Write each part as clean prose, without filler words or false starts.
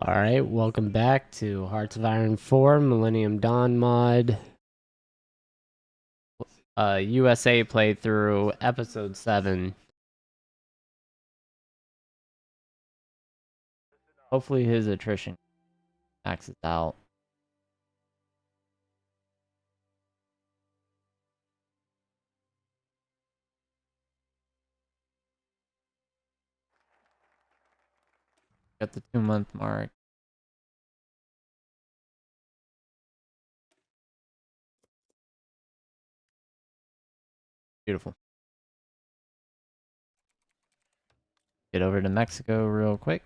Alright, welcome back to Hearts of Iron 4, Millennium Dawn mod. USA playthrough, episode 7. Hopefully his attrition maxes out. Got the 2-month mark. Beautiful. Get over to Mexico real quick.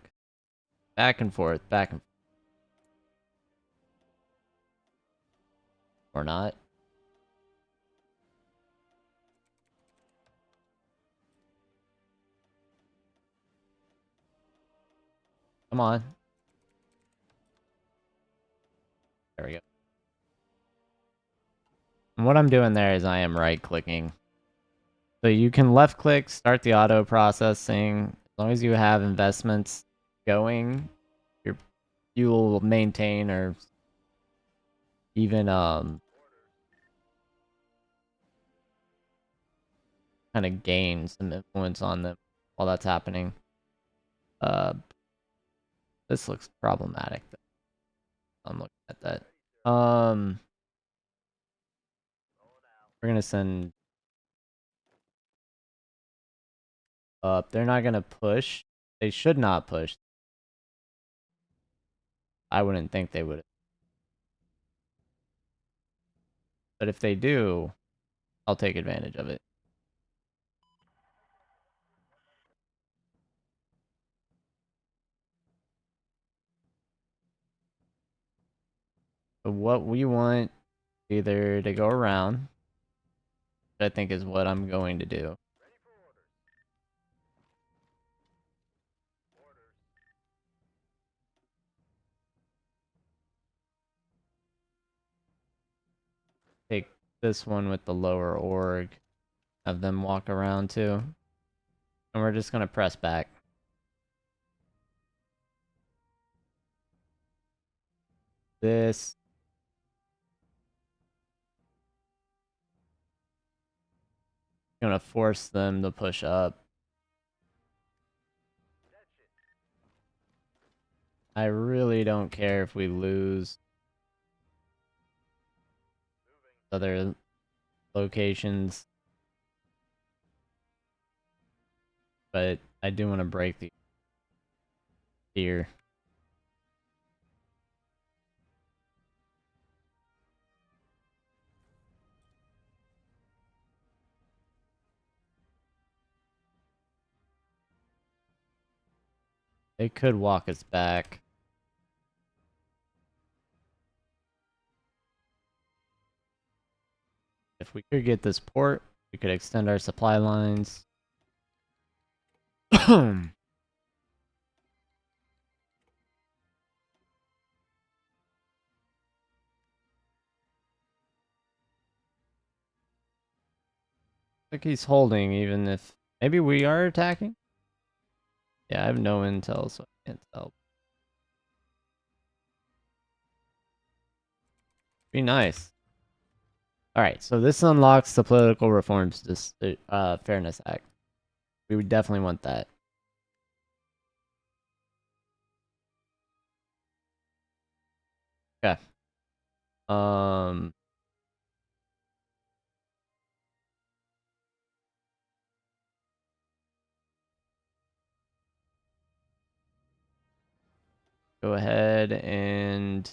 Back and forth, back and forth. Or not. Come on. There we go. And what I'm doing there is I am right-clicking. So you can left-click, start the auto processing. As long as you have investments going, you will maintain or even kind of gain some influence on them while that's happening. This looks problematic. I'm looking at that. We're gonna send up. They're not gonna push. They should not push. I wouldn't think they would. But if they do, I'll take advantage of it. So what we want either to go around, which I think is what I'm going to do. Take this one with the lower org, have them walk around too. And we're just gonna press back. This gonna force them to push up. I really don't care if we lose other locations, but I do want to break the here. They could walk us back. If we could get this port, we could extend our supply lines. Like he's holding, even if maybe we are attacking. Yeah, I have no intel, so I can't tell. Be nice. All right, so this unlocks the Political Reforms Fairness Act. We would definitely want that. Okay. Go ahead and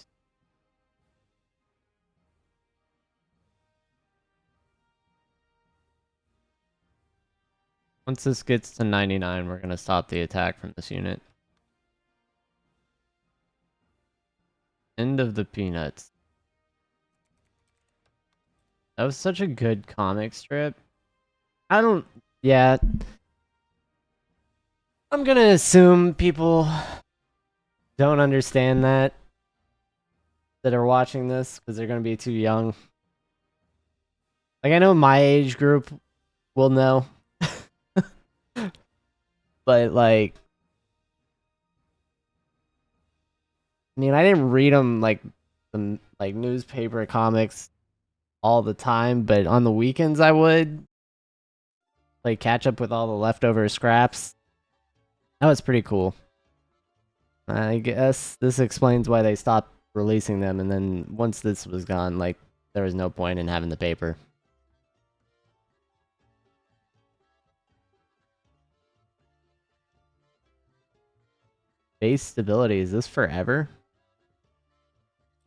once this gets to 99, we're gonna stop the attack from this unit. End of the Peanuts. That was such a good comic strip. Yeah. I'm gonna assume people don't understand that are watching this because they're gonna be too young. Like, I know my age group will know. But, like, I mean, I didn't read them like the like newspaper comics all the time, but on the weekends I would like catch up with all the leftover scraps. That was pretty cool. I guess this explains why they stopped releasing them, and then once this was gone, like there was no point in having the paper. Base stability, is this forever?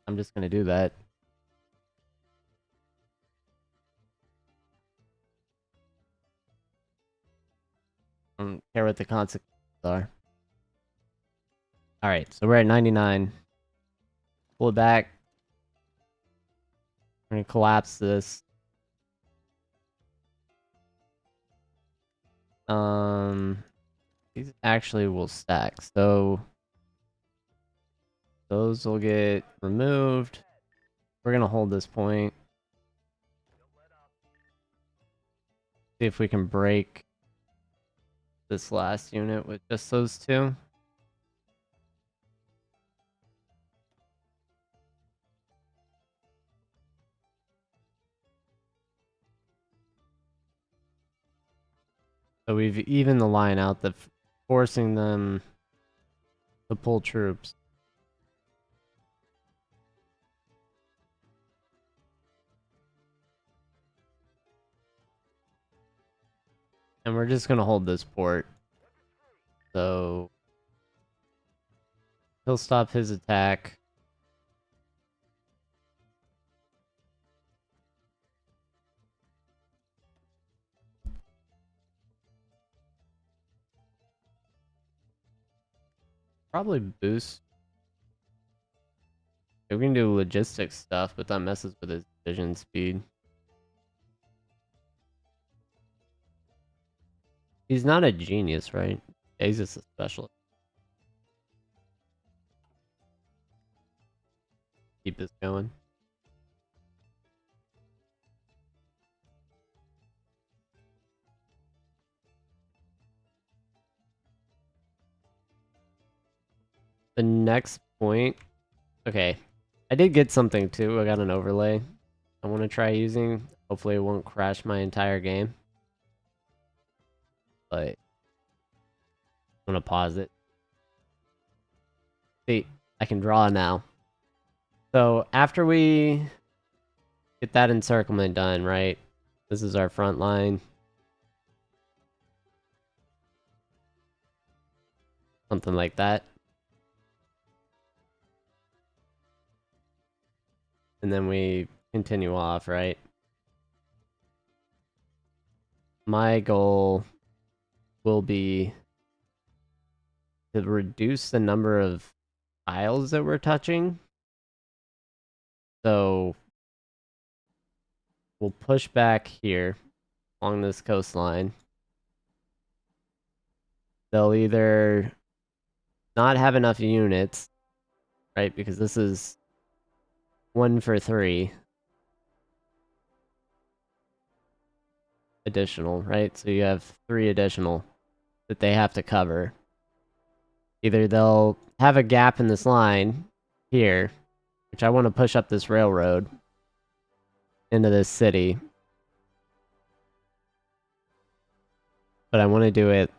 I'm just gonna do that. I don't care what the consequences are. Alright, so we're at 99. Pull it back. We're gonna collapse this. These actually will stack, so those will get removed. We're gonna hold this point. See if we can break this last unit with just those two. So we've evened the line out, forcing them to pull troops. And we're just gonna hold this port. So he'll stop his attack. Probably boost. We can do logistics stuff, but that messes with his vision speed. He's not a genius, right? He's just a specialist. Keep this going. The next point. Okay. I did get something too. I got an overlay I want to try using. Hopefully it won't crash my entire game. But I'm gonna pause it. See, I can draw now. So after we get that encirclement done, right? This is our front line. Something like that. And then we continue off, right? My goal will be to reduce the number of tiles that we're touching. So we'll push back here along this coastline. They'll either not have enough units, right? Because this is 1 for 3 additional, right? So you have 3 additional that they have to cover. Either they'll have a gap in this line here, which I want to push up this railroad into this city. But I want to do it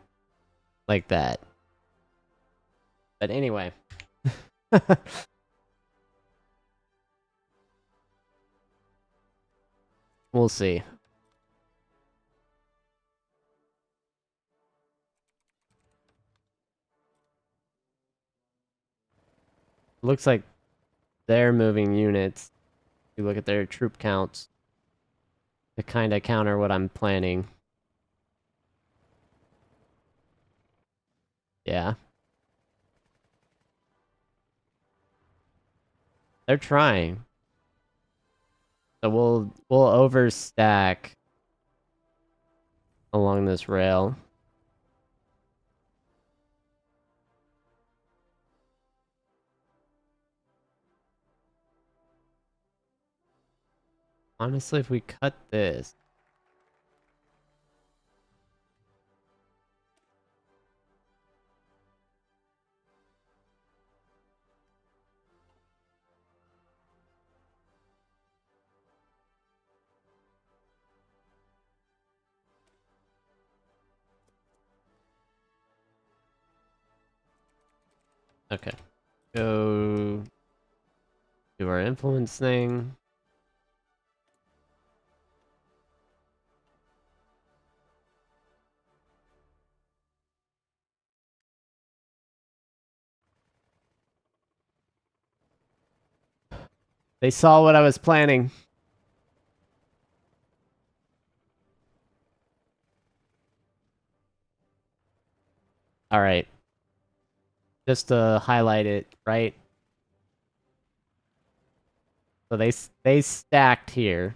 like that. But anyway. We'll see. Looks like they're moving units. You look at their troop counts to kind of counter what I'm planning. Yeah. They're trying. So we'll overstack along this rail. Honestly, if we cut this, Okay. Go do our influence thing. They saw what I was planning. All right. Just to highlight it, right? So they stacked here.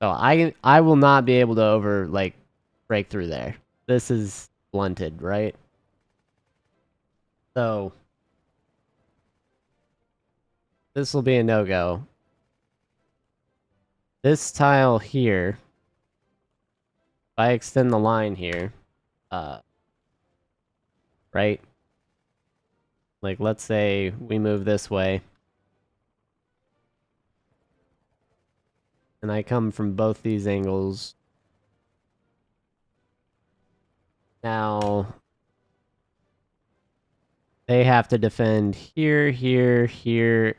So I will not be able to break through there. This is blunted, right? So this will be a no-go. This tile here, if I extend the line here, right? Like let's say we move this way. And I come from both these angles. Now they have to defend here, here, here,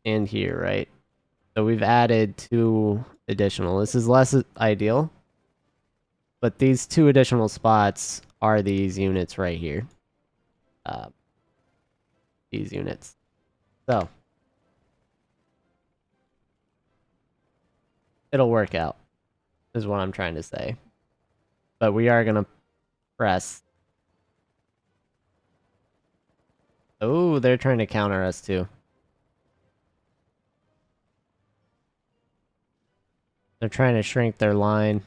and here, right? So we've added 2 additional. This is less ideal, but these 2 additional spots are these units right here. These units. So it'll work out, is what I'm trying to say. But we are gonna press. Oh, they're trying to counter us too. They're trying to shrink their line.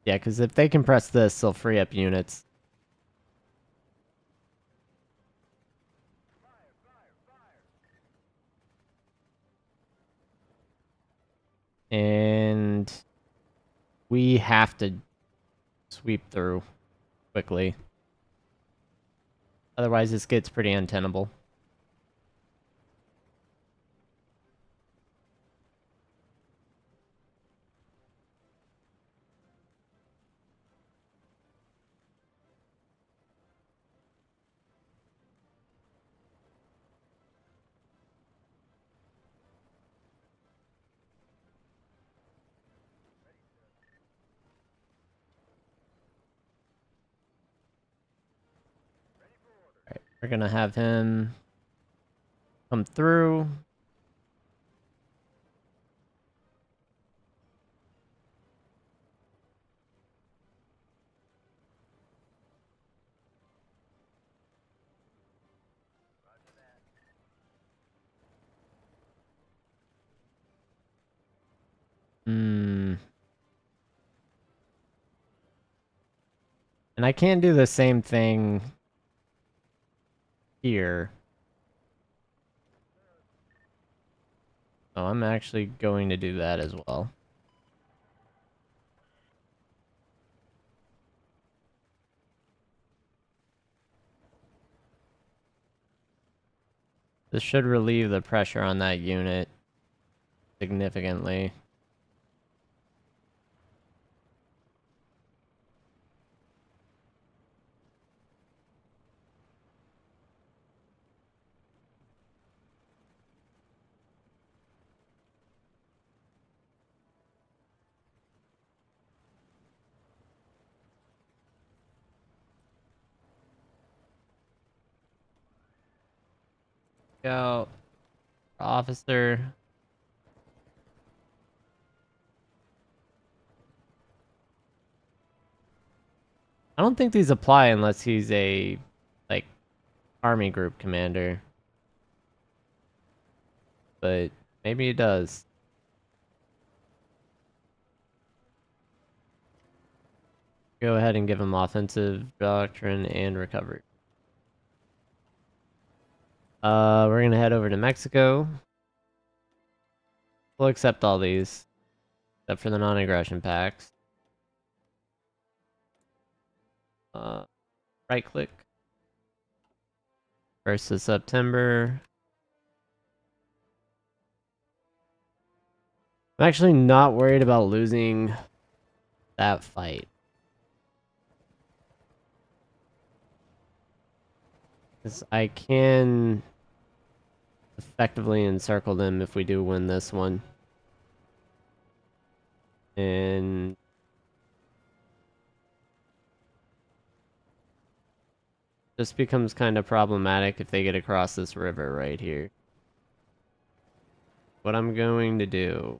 Yeah, because if they can press this, they'll free up units. And we have to sweep through quickly. Otherwise, this gets pretty untenable. Alright, we're gonna have him come through. Hmm. And I can't do the same thing here. Oh, I'm actually going to do that as well. This should relieve the pressure on that unit significantly. Go, officer. I don't think these apply unless he's a, like, army group commander. But maybe it does. Go ahead and give him offensive doctrine and recovery. We're gonna head over to Mexico. We'll accept all these, except for the non-aggression pacts. Right click. 1st of September. I'm actually not worried about losing that fight. Because I can effectively encircle them if we do win this one. And this becomes kind of problematic if they get across this river right here. What I'm going to do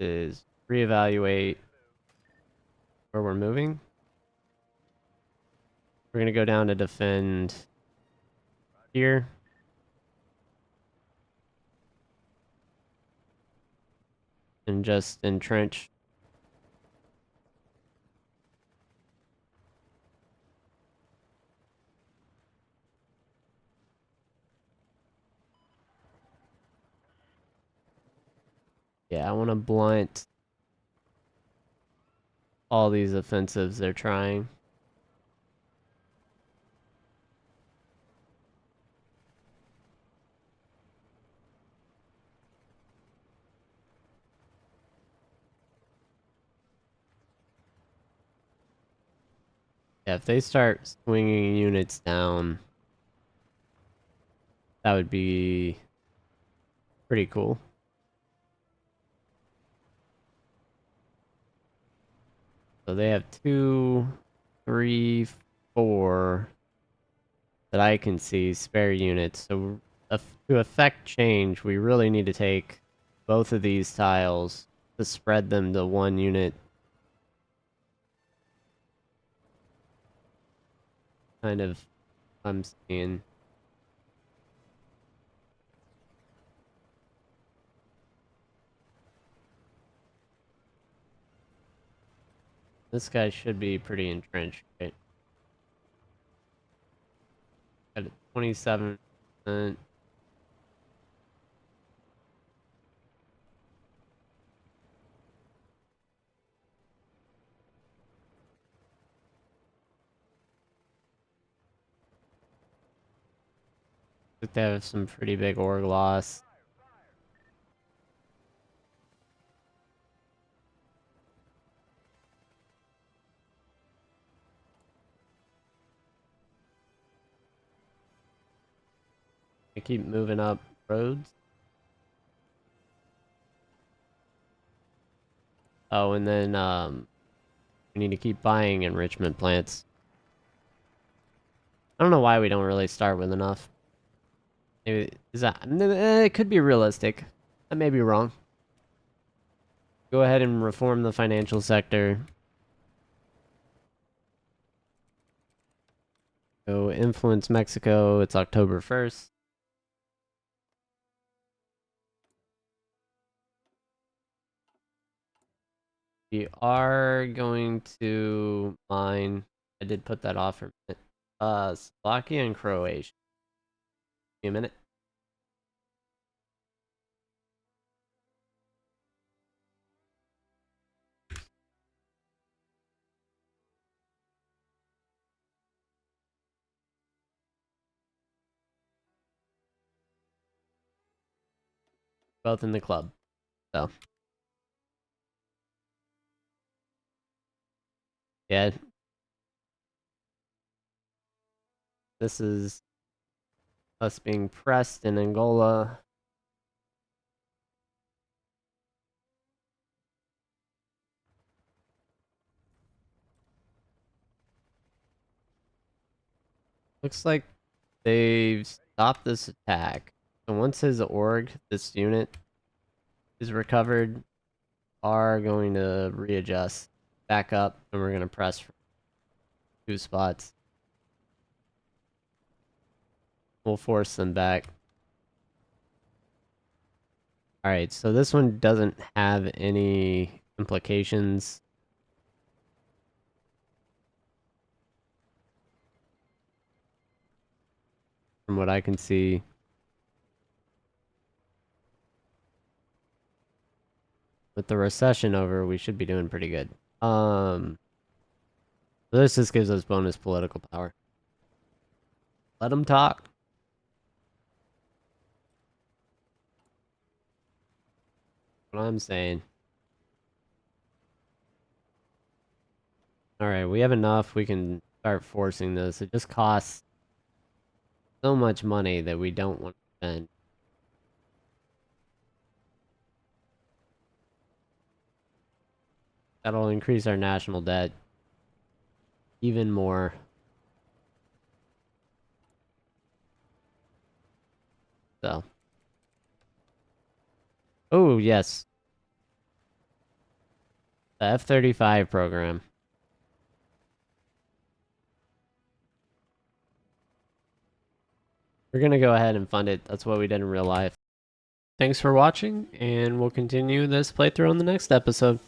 is reevaluate where we're moving. We're going to go down to defend here. And just entrench. Yeah, I want to blunt all these offensives they're trying. Yeah, if they start swinging units down, that would be pretty cool. So they have 2, 3, 4 that I can see spare units. So to affect change, we really need to take both of these tiles to spread them to one unit. Kind of, I'm seeing. This guy should be pretty entrenched, right? At 27%. They have some pretty big org loss. They keep moving up roads. Oh, and then we need to keep buying enrichment plants. I don't know why we don't really start with enough. Maybe is that it could be realistic. I may be wrong. Go ahead and reform the financial sector. Go influence Mexico. It's October 1st. We are going to mine. I did put that off for a minute. Slovakia and Croatia. Give me a minute. Both in the club. So yeah. This is us being pressed in Angola. Looks like they've stopped this attack. So once his org, this unit, is recovered, are going to readjust back up, and we're going to press for 2 spots. We'll force them back. Alright, so this one doesn't have any implications. From what I can see. With the recession over, we should be doing pretty good. This just gives us bonus political power. Let them talk. What I'm saying. Alright, we have enough. We can start forcing this. It just costs so much money that we don't want to spend. That'll increase our national debt even more. So. Oh, yes. The F-35 program. We're going to go ahead and fund it. That's what we did in real life. Thanks for watching, and we'll continue this playthrough on the next episode.